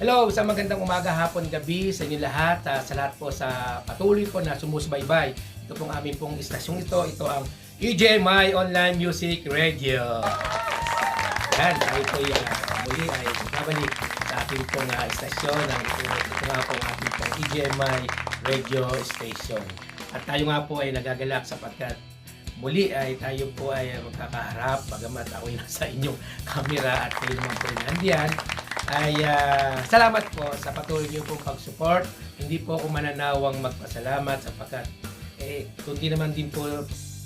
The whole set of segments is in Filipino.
Hello, sa magandang umaga, hapon, gabi sa inyo lahat. Sa lahat po sa patuloy po na sumusubaybay. Ito pong aming pong istasyong ito. Ito ang EJMI Online Music Radio. Yan, tayo po muli ay babalik sa ating pong istasyon. Ito nga po ang ating pong EJMI Radio Station. At tayo nga po ay nagagalak sapagkat muli ay tayo po ay magkakaharap. Bagamat ako nasa inyong camera at kayo naman po rin nandiyan. Ay salamat po sa patuloy niyo pong pag-support. Hindi po ako mananawang magpasalamat sapagkat kundi naman din po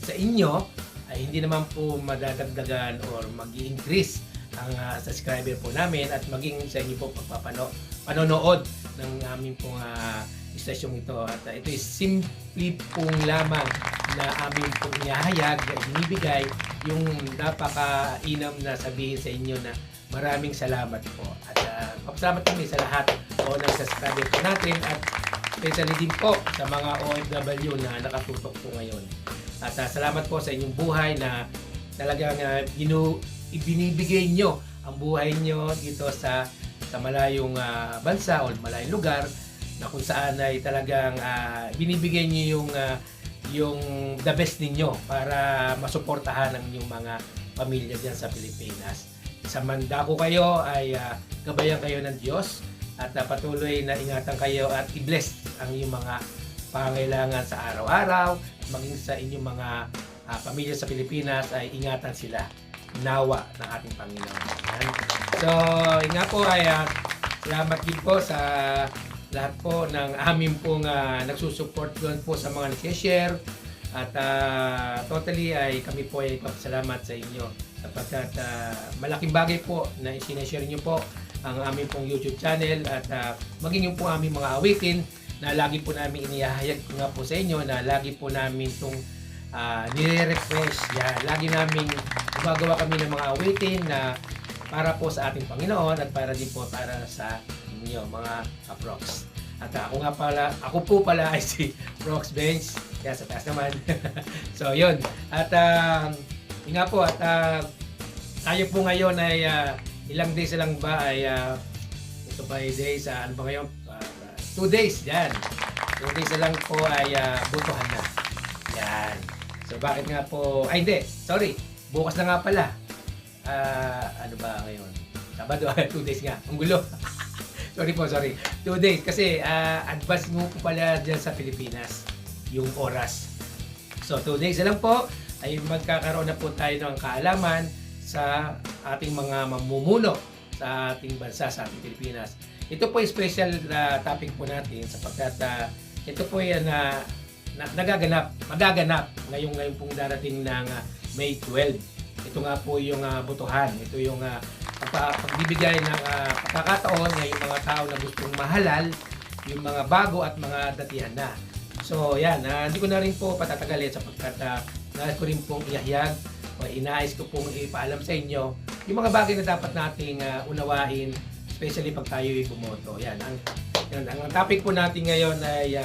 sa inyo ay hindi naman po madadagdagan or mag-i-increase ang subscriber po namin at maging sa inyo po panonood ng aming pong istasyong ito. At ito is simple pong lamang na aming pong inihahayag, binibigay yung napaka-inam na sabihin sa inyo na maraming salamat po. At papasalamat kami sa lahat po ng subscriber po natin at especially din po sa mga OFW na nakatutok po ngayon. At salamat po sa inyong buhay na talagang ibinibigay nyo ang buhay nyo dito sa malayong bansa o malayong lugar na kung saan ay talagang binibigay nyo yung the best ninyo para masuportahan ang inyong mga pamilya dyan sa Pilipinas. Sa mandako kayo ay gabayan kayo ng Diyos at patuloy na ingatan kayo at i-bless ang inyong mga pangailangan sa araw-araw. Maging sa inyong mga pamilya sa Pilipinas ay ingatan sila. Nawa ng ating Panginoon. So, nga po ay salamat din po sa lahat po ng aming pong nagsusupport doon po sa mga nag-share at totally ay kami po ay papasalamat sa inyo sapagkat malaking bagay po na isinashare nyo po ang aming pong YouTube channel at maging yung po aming mga awitin na lagi po namin inihahayag nga po sa inyo na lagi po namin itong nire-refresh. Lagi namin gumagawa kami ng mga awitin na para po sa ating Panginoon at para din po para sa inyo mga Prox. At ako po pala ay si Prox Bench. Kaya sa taas naman. So yun. At nga po at tayo po ngayon ay ilang days lang ba ay ito ba ay days ano ba ngayon 2 days yan 2 days na lang po ay butuhan na yan. So bakit nga po ay hindi sorry bukas na nga pala ano ba ngayon Sabado 2 days nga ang gulo sorry 2 days kasi advance mo po pala dyan sa Pilipinas yung oras. So 2 days na lang po ay magkakaroon na po tayo ng kaalaman sa ating mga mamumuno sa ating bansa, sa ating Pilipinas. Ito po ay special topic po natin sapagkat ito po ay magaganap ngayon pong darating ng May 12. Ito nga po yung butuhan. Ito yung pagbibigay ng pagkakataon ng yung mga tao na gustong mahalal, yung mga bago at mga datihan na. So yan, hindi ko na rin po patatagalin sapagkat nais ko rin pong ihayag o inais ko pong ipaalam sa inyo yung mga bagay na dapat nating unawain, especially pag tayo bumoto. Yan, ang topic po natin ngayon ay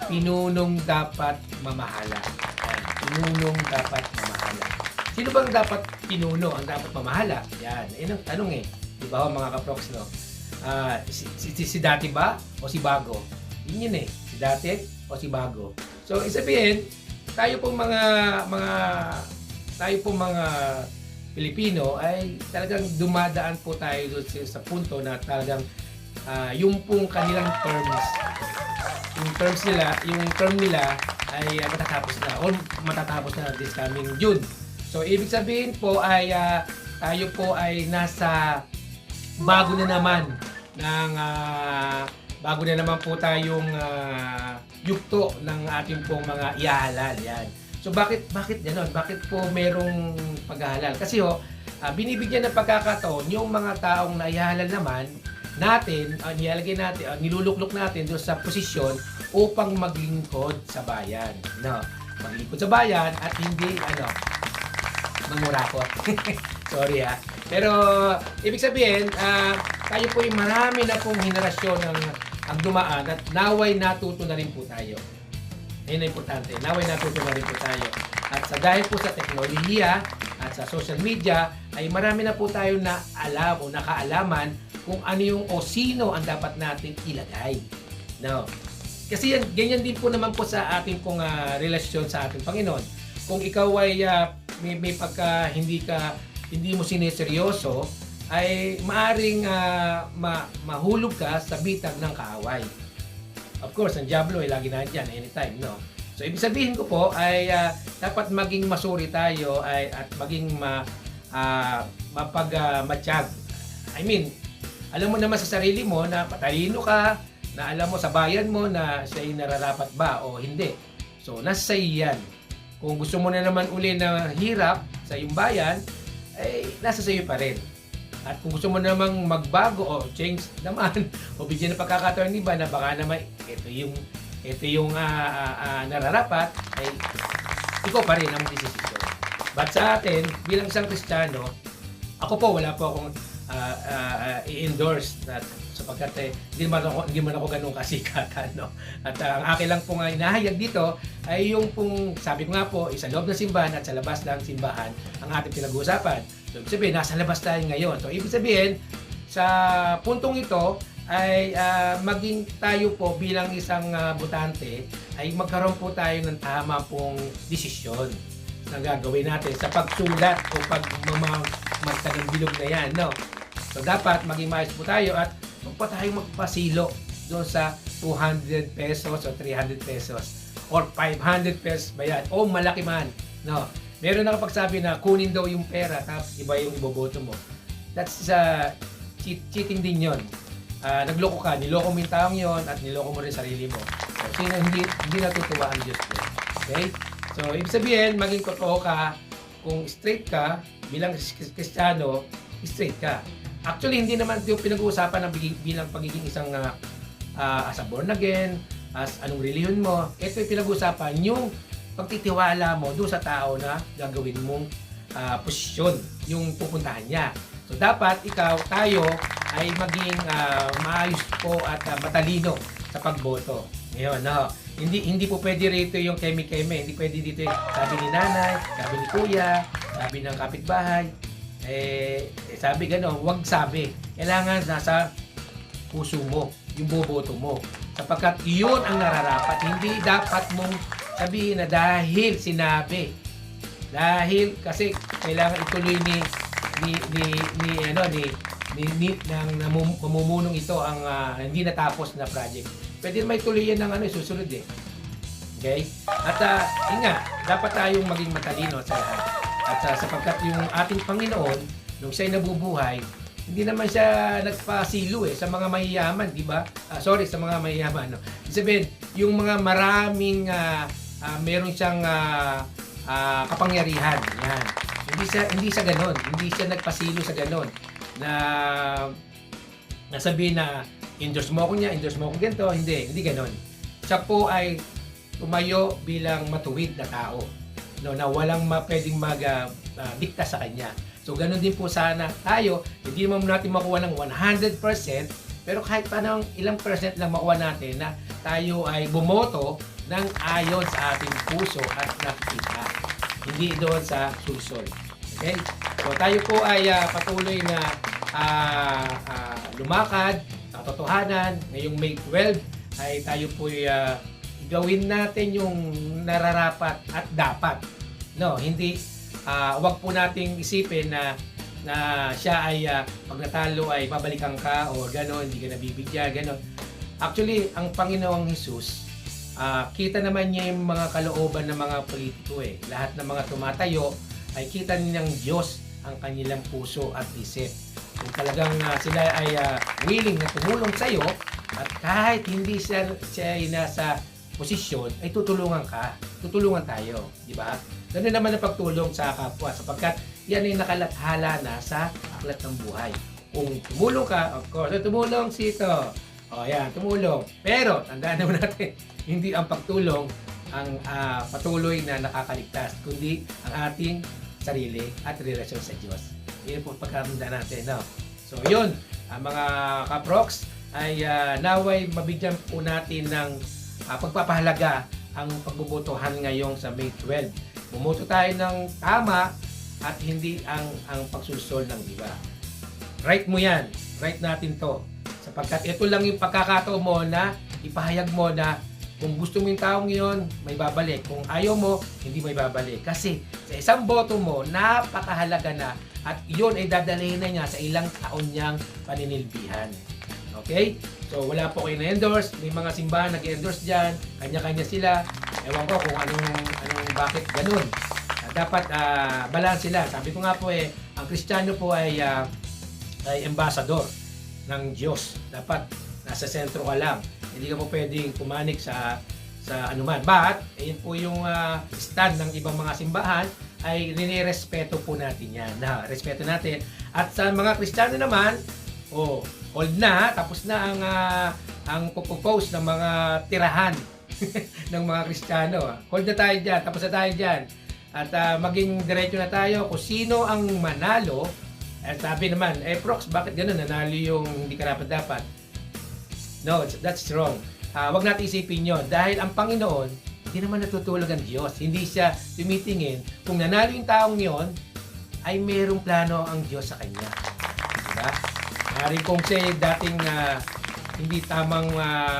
pinunong dapat mamahala. Yan, pinunong dapat mamahala. Sino bang dapat pinuno ang dapat mamahala? Yan, ang tanong Di ba mga kaprox, no? Si dati ba o si bago? Yun si dati o si bago. So, isabihin, tayo pong mga Pilipino ay talagang dumadaan po tayo doon sa punto na talagang yung pong kanilang yung term nila ay matatapos na o matatapos na this coming June. So ibig sabihin po ay tayo po ay nasa bago na naman po tayong yugto ng ating pong mga ihahalal yan. So bakit gano'n? Bakit po merong paghahalal? Kasi binibigyan ng pagkakataon yung mga taong naihalal naman natin, nilalagay natin, niluluklok natin doon sa posisyon upang maglingkod sa bayan. No? Maglingkod sa bayan at hindi mangurakot. Sorry Pero ibig sabihin, tayo po yung marami na pong henerasyon ang dumaan at naway natuto na rin po tayo. Ayun na importante. Naway natuto na rin po tayo. At sa dahil po sa teknolohiya, at sa social media ay marami na po tayo na alam o nakaalaman kung ano yung o sino ang dapat nating ilagay. No. Kasi yan, ganyan din po naman po sa ating pong relasyon sa ating Panginoon. Kung ikaw ay may pagka hindi mo sineseryoso, ay maaring mahulog ka sa bitag ng kaaway. Of course, ang diablo ay lagi nandiyan anytime, no? So, ibig sabihin ko po ay dapat maging masuri tayo at maging matiyag. I mean, alam mo naman sa sarili mo na patalino ka, na alam mo sa bayan mo na siya ay nararapat ba o hindi. So, nasa iyo yan. Kung gusto mo na naman uli na hirap sa iyong bayan, ay nasa sa iyo pa rin. At kung gusto mo namang magbago o change naman o bigyan ng pagkakataon iba na baka naman ito yung nararapat, ay ikaw pa rin ang desisyon. But sa atin, bilang isang Kristiyano, ako po wala po akong i-endorse sapagkat hindi man ako ganun kasikatan, no? At ang akin lang pong inahayag dito ay yung pong sabi ko nga po, sa loob ng simbahan at sa labas ng simbahan ang ating pinag-uusapan. So ibig sabihin, nasa labas tayo ngayon. So ibig sabihin, sa puntong ito ay maging tayo po bilang isang botante ay magkaroon po tayo ng tama pong desisyon na gagawin natin sa pagsulat o magtanong bilog na yan, no? So dapat maging maayos po tayo at huwag pa tayo magpasilo doon sa 200 pesos o 300 pesos or 500 pesos ba yan o malaki man, no? Meron nakapagsabi na kunin daw yung pera tapos iba yung iboboto mo. That's cheating din yon. Nagloko ka, niloko mo yung taong yon at niloko mo rin sarili mo. So hindi natutuwa ang Diyos ko. Okay? So ibig sabihin, maging totoo ka, kung straight ka bilang Kristiyano, straight ka. Actually, hindi naman yung pinag-uusapan ng bilang pagiging isang as a born again, as anong reliyon mo. Ito yung pinag-uusapan, yung pagtitiwala mo doon sa tao na gagawin mong posisyon, yung pupuntahan niya. So, dapat tayo ay maging maayos po at matalino sa pagboto. Ngayon, no? Hindi po pwede rito yung keme-keme. Hindi pwede dito yung sabi ni nanay, sabi ni kuya, sabi ng kapitbahay. Sabi gano'n, huwag sabi. Kailangan nasa puso mo, yung boboto mo. Sapagkat iyon ang nararapat. Hindi dapat mong sabihin na dahil sinabi. Dahil kasi kailangan ituloy ng mamumunong ito ang hindi natapos na project. Pwede naman ituloy yan ng susunod eh. Okay? At dapat tayong maging matalino sa lahat. At sapagkat yung ating Panginoon, nung siya'y nabubuhay, hindi naman siya nagpasilo sa mga mayayaman, di ba? Sa mga mayayaman. No? Ibig sabihin, yung mga maraming meron siyang kapangyarihan. Yan. Hindi siya ganon. Hindi siya nagpasilo sa ganon. Na nasabihin na endorse mo ako niya, endorse mo ako ganito. Hindi ganon. Siya po ay tumayo bilang matuwid na tao. No, na walang pwedeng dikta sa kanya. So, ganun din po sana tayo. Hindi naman natin makuha ng 100%, pero kahit pa ng ilang percent lang makuha natin na tayo ay bumoto ng ayon sa ating puso at nakikita. Hindi doon sa susoy. Okay? So, tayo po ay patuloy na lumakad sa katotohanan. Ngayong May 12 ay tayo po gawin natin yung nararapat at dapat. No, hindi wag po nating isipin na siya ay pag natalo ay babalikan ka o gano'n, hindi ka nabibigyan, gano'n. Actually, ang Panginoong Hesus, kita naman niya yung mga kalooban ng mga politiko eh. Lahat ng mga tumatayo ay kita niyang Diyos ang kanilang puso at isip. Kung talagang sila ay willing na tumulong sa iyo at kahit hindi siya ay nasa posisyon, ay tutulungan ka. Tutulungan tayo, di ba? Ganun naman ang pagtulong sa kapwa sapagkat yan ay nakalathala na sa aklat ng buhay. Kung tumulong ka, of course, tumulong si ito. O yan, tumulong. Pero, tandaan naman natin, hindi ang pagtulong ang patuloy na nakakaligtas, kundi ang ating sarili at relasyon sa Diyos. Yan po pagkaramdaan natin. No? So, yun, mga kaprox, ay naway mabigyan po natin ng pagpapahalaga ang pagbobotohan ngayong sa May 12. Bumoto tayo ng tama at hindi ang pagsusol ng iba. Right mo yan. Right natin to. Sapagkat ito lang yung pagkakataon mo na ipahayag mo na kung gusto mo yung taong yun, may babalik. Kung ayaw mo, hindi may babalik. Kasi sa isang boto mo, napakahalaga na at yun ay dadalhin na niya sa ilang taon niyang paninilbihan. Okay? So wala po kayo na-endorse. May mga simbahan nag-endorse dyan. Kanya-kanya sila. Ewan ko kung anong bakit ganun. Dapat balance sila. Sabi ko nga po ang Kristiyano po ay ambassador ng Diyos. Dapat nasa sentro ka lang. Hindi ka po pwedeng pumanik sa anuman. But, ayun po yung stand ng ibang mga simbahan ay ninirespeto po natin yan. Respeto natin. At sa mga Kristiyano naman, hold na, tapos na ang post ng mga tirahan ng mga Kristiyano. Hold na tayo dyan, tapos na tayo dyan. At maging diretso na tayo kung sino ang manalo. At sabi naman, Prox, bakit ganun? Nanalo yung hindi karapat-dapat. No, that's wrong. Wag natin isipin yun. Dahil ang Panginoon, hindi naman natutulog ang Diyos. Hindi siya tumitingin. Kung nanalo yung taong yon, ay mayroong plano ang Diyos sa kanya. Diba? Maaaring kung siya dating hindi tamang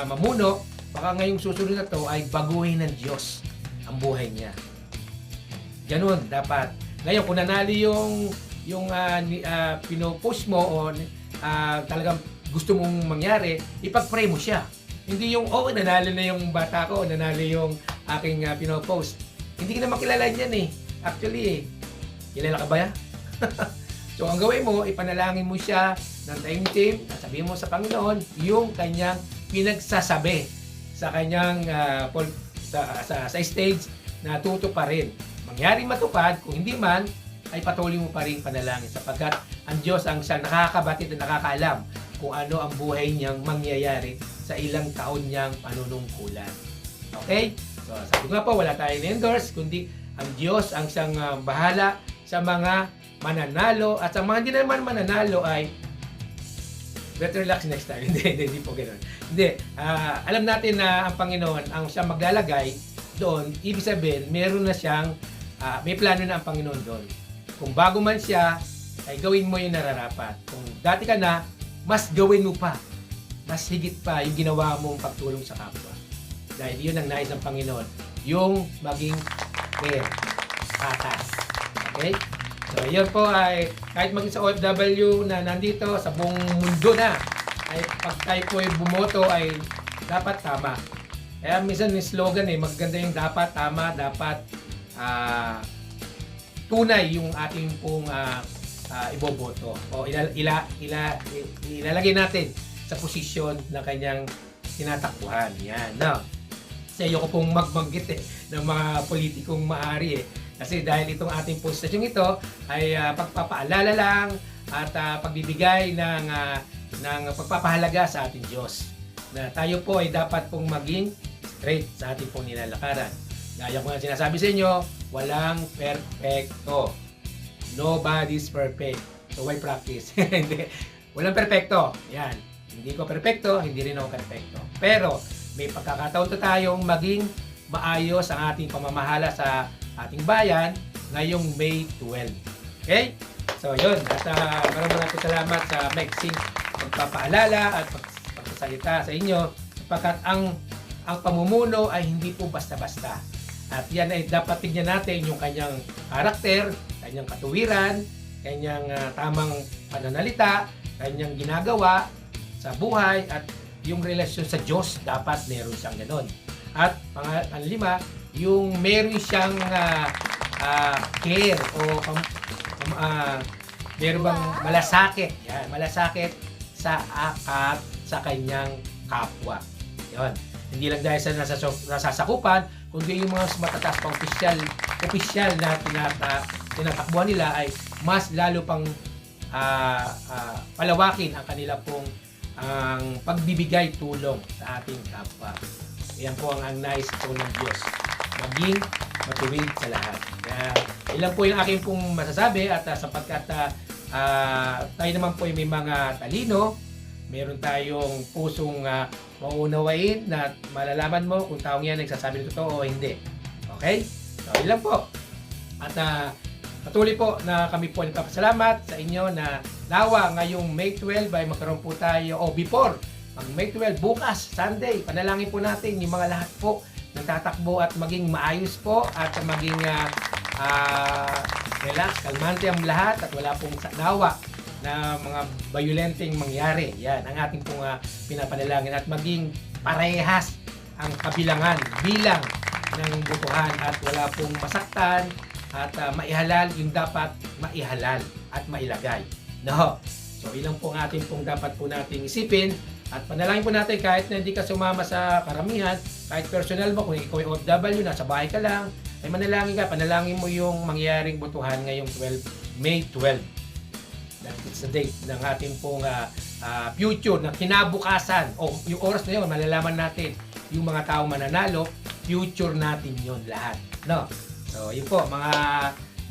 mamuno, baka ngayong susunod na to ay baguhin ng Diyos ang buhay niya. Ganun, dapat. Ngayon, kung nanalo yung pinopost mo o talagang gusto mong mangyari, ipag-pray mo siya. Hindi yung, nanalo na yung bata ko, nanalo yung aking pinopost. Hindi ka naman kilala niyan Actually, kilala ka ba yan? So, ang gawin mo, ipanalangin mo siya ng taimtim at sabihin mo sa Panginoon yung kanyang pinagsasabi sa kanyang sa stage na tutuparin. Mangyaring matupad, kung hindi man, ay patuloy mo pa rin panalangin sapagkat ang Diyos ang siyang nakakabatid at nakakaalam kung ano ang buhay niyang mangyayari sa ilang taon niyang panunungkulan. Okay? So, sabi nga po, wala tayong endorse, kundi ang Diyos ang siyang bahala sa mga mananalo at sa mga hindi naman mananalo ay better relax next time. Hindi po ganoon. Hindi. Alam natin na ang Panginoon ang siyang maglalagay doon. Ibig sabihin, meron na siyang may plano na ang Panginoon doon. Kung bago man siya, ay gawin mo yung nararapat. Kung dati ka na, mas gawin mo pa. Mas higit pa yung ginawa mong pagtulong sa kapwa. Dahil yun ang nais ng Panginoon. Yung maging fair, patas. Okay? So, yun po ay kahit maging sa OFW na nandito sa buong mundo na, ay pag tayo po ay bumoto ay dapat tama. Kaya minsan yung slogan maganda yung dapat tama, dapat tunay yung ating pong iboboto o ilalagay natin sa posisyon na kanyang tinatakbuhan. Yan, no? Kasi ayoko pong magbanggit ng mga politikong maaari Kasi dahil itong ating pong stasyong ito ay pagpapaalala lang at pagbibigay ng pagpapahalaga sa ating Diyos. Na tayo po ay dapat pong maging straight sa ating pong nilalakaran. Gaya ko nga sinasabi sa inyo, walang perfecto. Nobody's perfect. So why practice? Hindi. Walang perfecto. Yan. Hindi ko perfecto, hindi rin ako perfecto. Pero may pagkakataon to tayong maging maayos ang ating pamamahala sa ating bayan ngayong May 12. Okay? So yun. At maraming salamat sa maiksing pagpapaalala at pagsasalita sa inyo sapagkat ang pamumuno ay hindi po basta-basta. At yan ay dapat tignan natin yung kanyang karakter, kanyang katuwiran, kanyang tamang pananalita, kanyang ginagawa sa buhay at yung relasyon sa Diyos dapat meron siyang ganon. At panglima, yung meron siyang care o meron bang malasakit. Yan, malasakit sa sa kanyang kapwa. Yon. Hindi lang dahil sa nasasakupan, kundi yung mga matataas pang opisyal na tinatakbuhan nila ay mas lalo pang palawakin ang kanila pong ang pagbibigay tulong sa ating kapwa. Yan po ang nais po ng Diyos. Maging matuwid sa lahat. Kaya ilan po yung aking pong masasabi at sapagkat tayo naman po ay may mga talino, meron tayong pusong mauunawain na malalaman mo kung taong yan nagsasabi ng totoo o hindi. Okay? So, ilan po. At patuloy po na kami po nagpapasalamat sa inyo na nawa ngayong May 12 ay magkaroon po tayo o before ang May 12 bukas Sunday, panalangin po natin yung mga lahat po nagtatakbo at maging maayos po at maging relax, kalmante ang lahat at wala pong nawa na mga violenteng mangyari. Yan ang ating pong pinapanalangin at maging parehas ang kabilangan, bilang ng butuhan at wala pong masaktan at maihalal yung dapat maihalal at mailagay. No? So ilang po ang ating pong dapat po nating isipin at panalangin po natin kahit na hindi ka sumama sa karamihan, kahit personal mo, kung ikaw ay OFW, nasa bahay ka lang, ay manalangin ka, panalangin mo yung mangyaring butuhan ngayong May 12. That is the date ng ating pong future, na kinabukasan, o yung oras na yun, malalaman natin yung mga tao mananalo, future natin yon lahat. No? So yun po, mga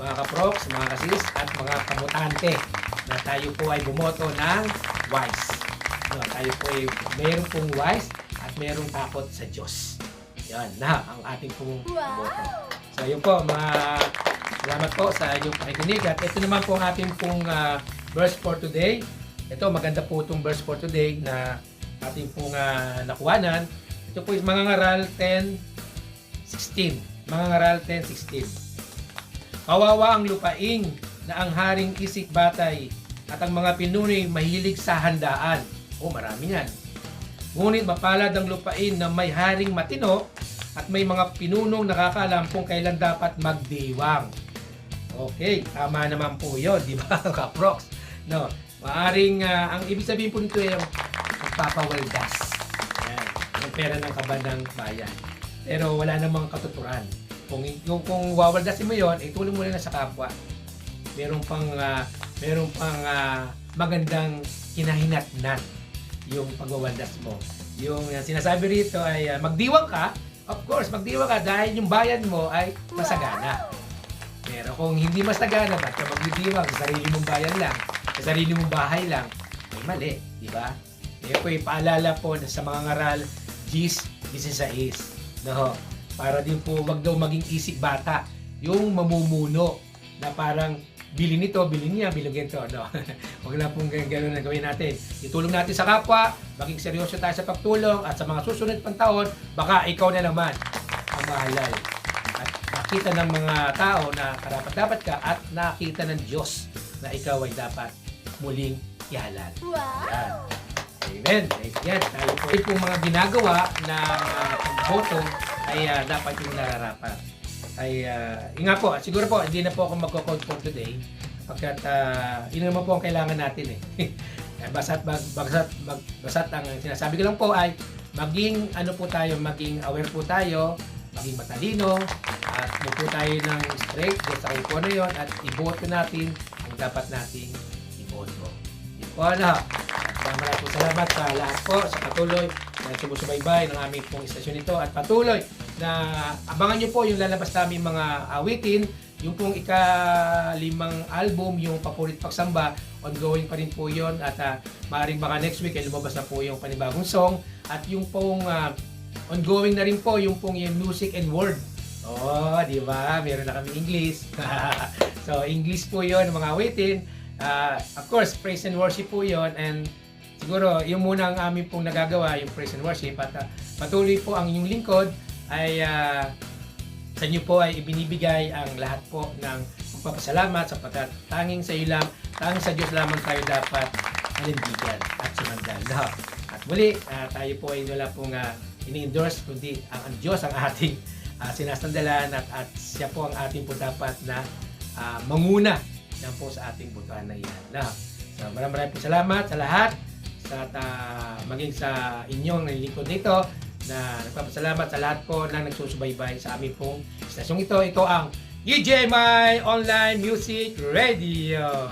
kaproks, mga kasis, at mga kabutante na tayo po ay bumoto ng wise. No, tayo po ay mayroon pong wise at mayroong takot sa Diyos. Yan na ang ating pong boto. So yun po, salamat po sa inyong pakikinig. At ito naman po ang ating pong verse for today. Ito, maganda po itong verse for today na ating pong nakuhanan. Ito po is mga ngaral 10:16. Mga ngaral 10:16. Kawawa ang lupaing na ang haring isik batay at ang mga pinunoy mahilig sa handaan. Marami yan. Ngunit mapalad ang lupain na may haring matino at may mga pinunong nakakaalam kung kailan dapat magdiwang. Okay, tama naman po yun, di ba, kaproks? No, maaring, ang ibig sabihin po nito ay yung magpapawaldas. Yan, yung pera ng kaban ng bayan. Pero wala namang katuturan. Kung wawaldasin mo yun, itulong mo na sa kapwa. Meron pang magandang kinahinatnan yung pagwawaldas mo. Yung sinasabi rito ay magdiwang ka. Of course, magdiwang ka dahil yung bayan mo ay masagana. Pero kung hindi masagana, ba't ka magdidiwang sa sarili mong bayan lang, sa sarili mong bahay lang, ay mali, di ba? Kaya po ipaalala po na sa mga ngaral 10:16. No? Para din po wag daw maging isip bata yung mamumuno na parang bili nito, bili niya, bilugin to. No? Huwag na pong gano'n na gawin natin. Itulong natin sa kapwa, maging seryoso tayo sa pagtulong at sa mga susunod pang taon, baka ikaw na naman ang mahalal. At nakita ng mga tao na karapat-dapat ka at nakita ng Diyos na ikaw ay dapat muling ihalal. Yan. Amen. Yan. Tayo po yung mga ginagawa na pagboto ay dapat yung nararapat. Ay nga po, siguro po hindi na po ako magko-code for today pagkat yun naman po ang kailangan natin basta't ang sinasabi ko lang po ay maging po tayo, maging aware po tayo, maging matalino at po tayo ng straight doon sa kung ano yun at iboto natin ang dapat nating iboto. Yun po maraming po salamat sa lahat po sa patuloy na sumusubaybay ng aming pong istasyon ito at patuloy na abangan nyo po yung lalabas namin mga awitin, yung pong ika-5 album, yung Papurit Pagsamba, ongoing pa rin po yun at maaaring baka next week ay lumabas na po yung panibagong song at yung pong ongoing na rin po yung pong yung music and word. Di ba? Meron na kami English. So English po yun, mga awitin. Of course, praise and worship po yun and siguro yung muna ang amin pong nagagawa, yung praise and worship at patuloy po ang inyong lingkod ay sa inyo po ay ibinibigay ang lahat po ng pagpapasalamat sapagkat tanging sa iyo lang, tanging sa Diyos lamang tayo dapat halimbigan at sumandal. No? At muli, tayo po ay wala pong ini-endorse kundi ang Diyos ang ating sinasandalan at siya po ang ating po dapat na manguna yan po sa ating butuan na iyan. No? So maraming po salamat sa lahat sa maging sa inyong nilingkod nito na nagpapasalamat sa lahat po na nagsusubaybay sa aming pong istasyong ito. Ito ang EJMI Online Music Radio.